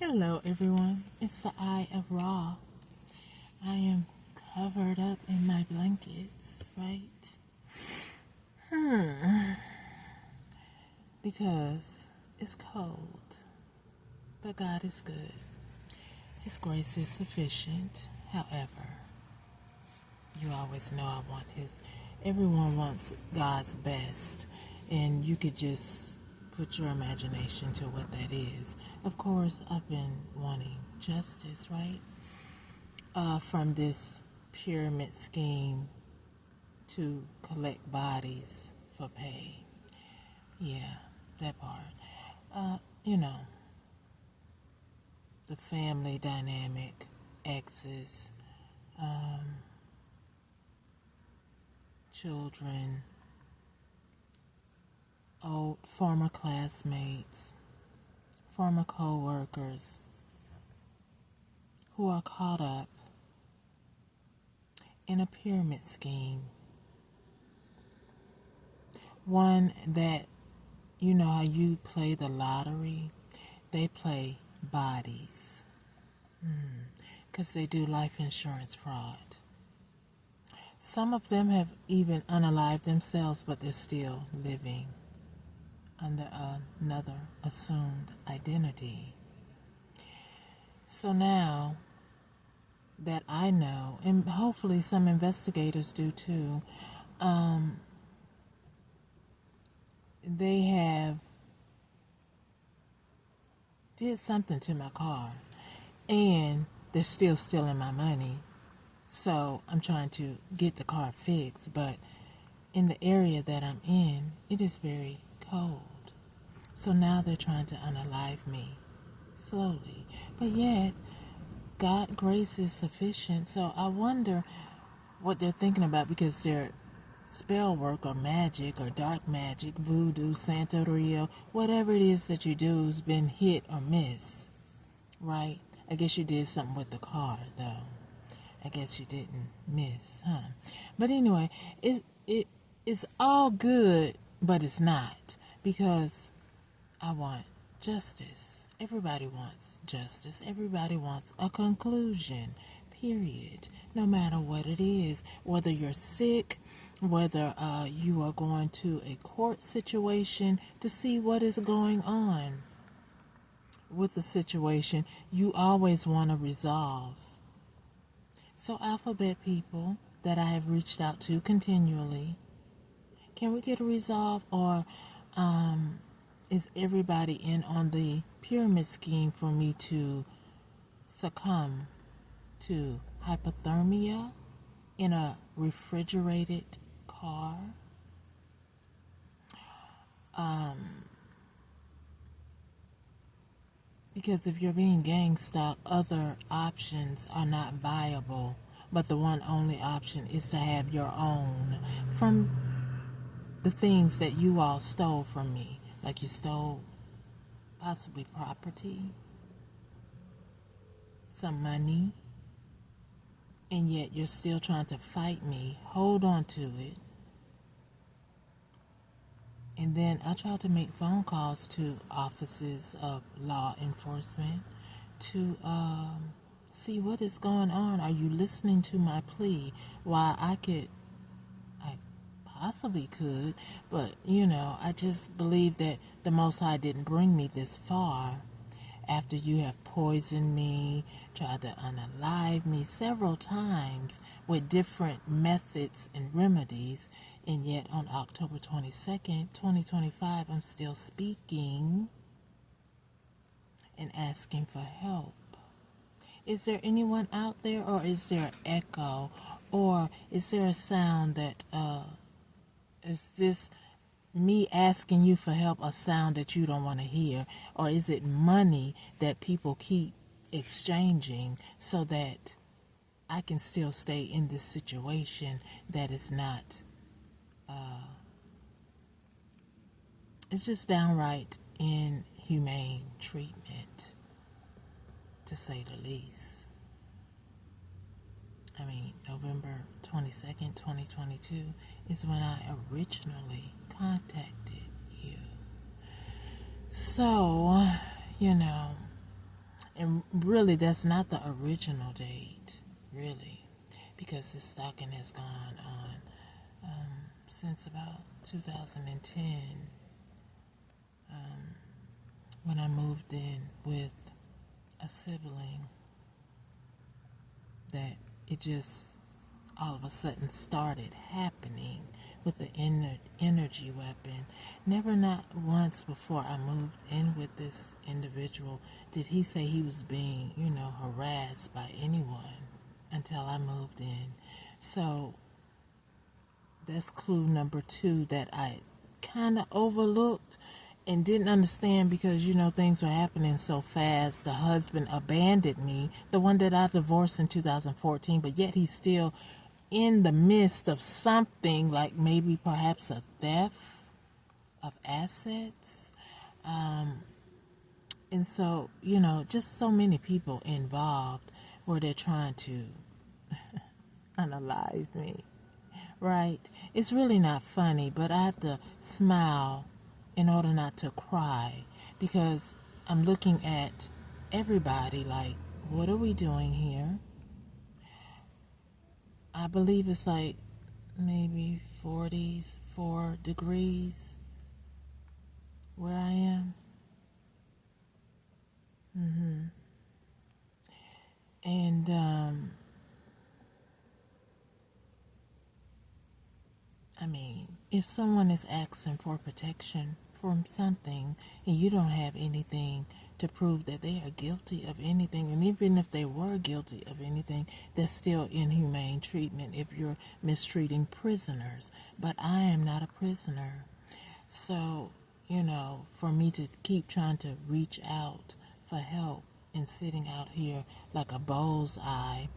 Hello everyone, it's the Eye of Ra. I am covered up in my blankets, right? Because it's cold, but God is good. His grace is sufficient. However, you always know everyone wants God's best, and you could just put your imagination to what that is. Of course, I've been wanting justice, right? From this pyramid scheme to collect bodies for pay. Yeah, that part. The family dynamic, exes, children, old former classmates, former co-workers who are caught up in a pyramid scheme. One that, you know how you play the lottery? They play bodies. Because they do life insurance fraud. Some of them have even unalived themselves, but they're still living under another assumed identity. So now that I know, and hopefully some investigators do too, they have did something to my car, and they're still stealing my money. So I'm trying to get the car fixed, but in the area that I'm in, it is very cold. So now they're trying to unalive me slowly. But yet, God's grace is sufficient. So I wonder what they're thinking about, because their spell work or magic or dark magic, voodoo, Santeria, whatever it is that you do has been hit or miss, right? I guess you did something with the car, though. I guess you didn't miss, huh? But anyway, it's all good, but it's not, because I want justice. Everybody wants justice. Everybody wants a conclusion, period. No matter what it is, whether you're sick, whether you are going to a court situation to see what is going on with the situation, you always want to resolve. So alphabet people that I have reached out to continually, can we get a resolve, or is everybody in on the pyramid scheme for me to succumb to hypothermia in a refrigerated car? Because if you're being gang stalked, other options are not viable, but the one only option is to have your own from the things that you all stole from me. Like you stole possibly property, some money, and yet you're still trying to fight me. Hold on to it. And then I tried to make phone calls to offices of law enforcement to see what is going on. Are you listening to my plea? Why I possibly could, but I just believe that the Most High didn't bring me this far after you have poisoned me, tried to unalive me several times with different methods and remedies, and yet on October 22nd, 2025, I'm still speaking and asking for help. Is there anyone out there, or is there an echo, or is there a sound that, is this me asking you for help a sound that you don't want to hear? Or is it money that people keep exchanging so that I can still stay in this situation that is not, it's just downright inhumane treatment, to say the least. I mean, November 22nd, 2022 is when I originally contacted you. So, And really, that's not the original date, really, because this stalking has gone on since about 2010, when I moved in with a sibling, that it just all of a sudden started happening with the energy weapon. Never, not once before I moved in with this individual did he say he was being, harassed by anyone until I moved in. So that's clue number 2 that I kind of overlooked and didn't understand, because things were happening so fast. The husband abandoned me, the one that I divorced in 2014, but yet he's still in the midst of something, like maybe perhaps a theft of assets. And so, just so many people involved where they're trying to unalive me, right? It's really not funny, but I have to smile in order not to cry, because I'm looking at everybody like, what are we doing here? I believe it's like maybe 44 degrees where I am. And I mean, if someone is asking for protection from something and you don't have anything to prove that they are guilty of anything, and even if they were guilty of anything, that's still inhumane treatment if you're mistreating prisoners. But I am not a prisoner. So, for me to keep trying to reach out for help and sitting out here like a bullseye,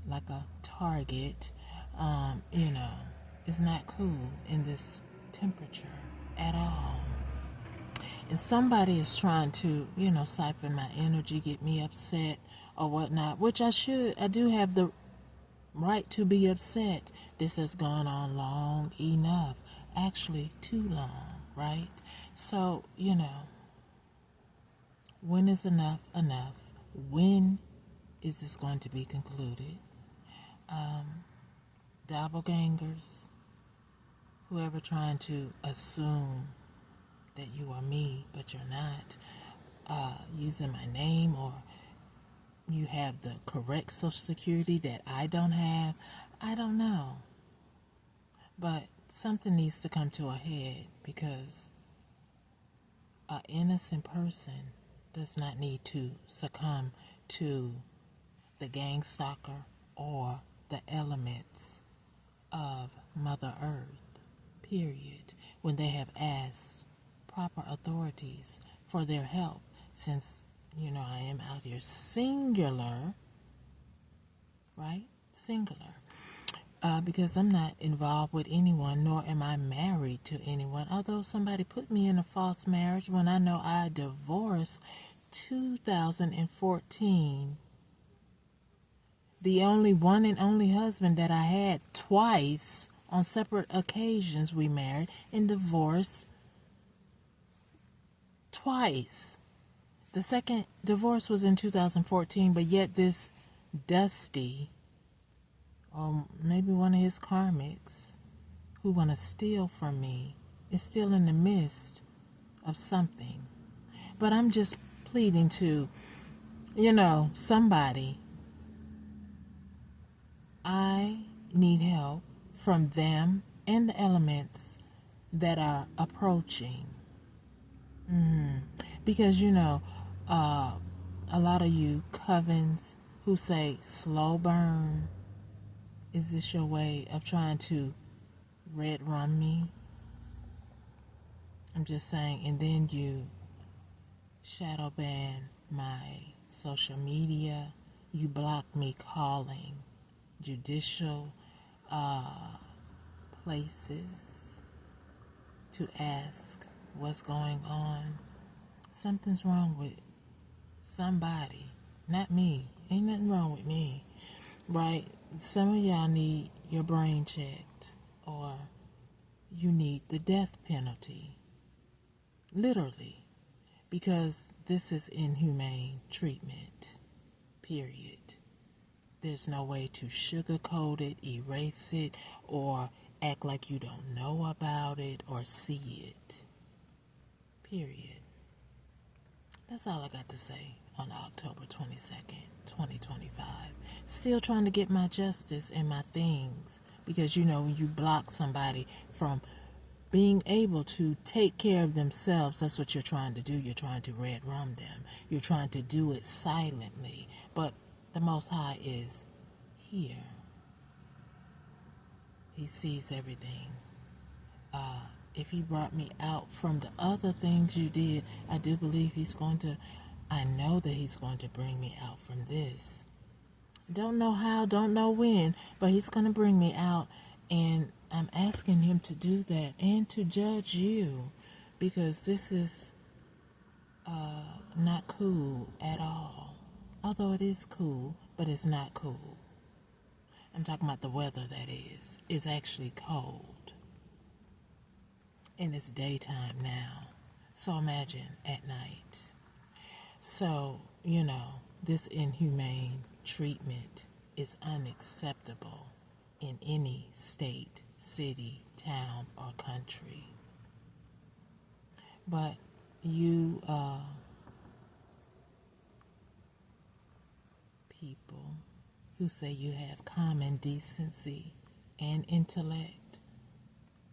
like a target, is not cool in this temperature at all. And somebody is trying to, siphon my energy, get me upset or whatnot, which I do have the right to be upset. This has gone on long enough, actually too long, right? So, when is enough enough? When is this going to be concluded? Doppelgangers, whoever trying to assume that you are me, but you're not, using my name, or you have the correct social security that I don't have, I don't know. But something needs to come to a head, because an innocent person does not need to succumb to the gang stalker or the elements of Mother Earth, period, when they have asked proper authorities for their help. Since, I am out here singular, right? Singular. Because I'm not involved with anyone, nor am I married to anyone. Although somebody put me in a false marriage when I know I divorced 2014. The only one and only husband that I had twice on separate occasions. We married and divorced twice. The second divorce was in 2014, but yet this Dusty, or maybe one of his karmics, who want to steal from me, is still in the midst of something. But I'm just pleading to, somebody. I need help from them and the elements that are approaching. Because, a lot of you covens who say slow burn, is this your way of trying to red rum me? I'm just saying. And then you shadow ban my social media. You block me calling judicial places to ask what's going on. Something's wrong with somebody, not me. Ain't nothing wrong with me, right? Some of y'all need your brain checked, or you need the death penalty, literally, because this is inhumane treatment, period. There's no way to sugarcoat it, erase it, or act like you don't know about it or see it, period. That's all I got to say on October 22nd, 2025. Still trying to get my justice and my things, because when you block somebody from being able to take care of themselves, that's what you're trying to do. You're trying to red rum them. You're trying to do it silently. But the Most High is here. He sees everything. If he brought me out from the other things you did, I do believe I know that he's going to bring me out from this. Don't know how, don't know when, but he's going to bring me out, and I'm asking him to do that and to judge you, because this is not cool at all. Although it is cool, but it's not cool. I'm talking about the weather, that is. It's actually cold. And it's daytime now. So imagine at night. So, this inhumane treatment is unacceptable in any state, city, town, or country. But you people who say you have common decency and intellect,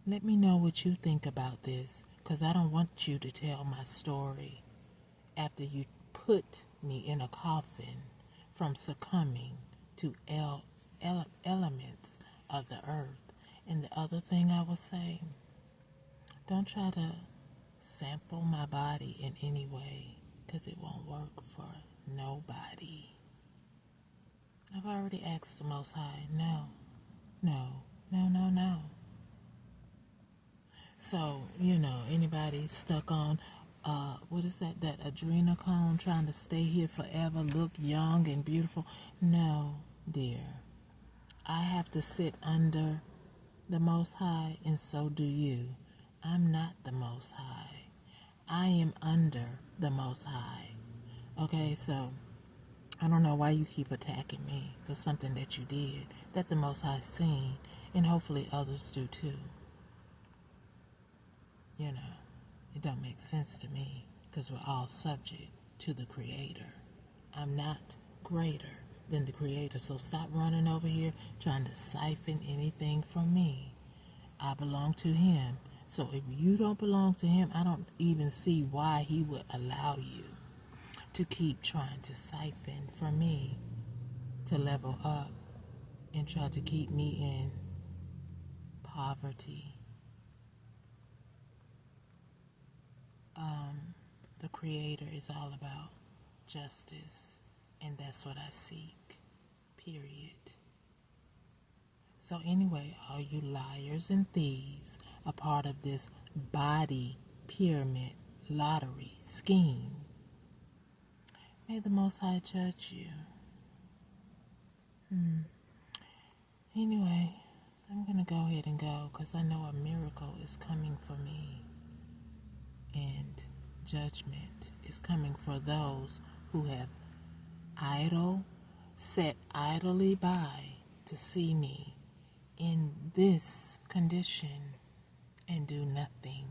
let me know what you think about this, because I don't want you to tell my story after you put me in a coffin from succumbing to elements of the earth. And the other thing I will say, don't try to sample my body in any way, because it won't work for nobody. I've already asked the Most High, no. So, anybody stuck on, what is that adrenochrome, trying to stay here forever, look young and beautiful? No, dear. I have to sit under the Most High, and so do you. I'm not the Most High. I am under the Most High. Okay, so I don't know why you keep attacking me for something that you did that the Most High seen, and hopefully others do too. It don't make sense to me, because we're all subject to the Creator. I'm not greater than the Creator, so stop running over here trying to siphon anything from me. I belong to Him. So if you don't belong to Him, I don't even see why He would allow you to keep trying to siphon from me to level up and try to keep me in poverty. The Creator is all about justice, and that's what I seek, period. So anyway, all you liars and thieves, a part of this body pyramid lottery scheme, may the Most High judge you. Anyway, I'm going to go ahead and go, because I know a miracle is coming for me. And judgment is coming for those who have sat idly by to see me in this condition and do nothing.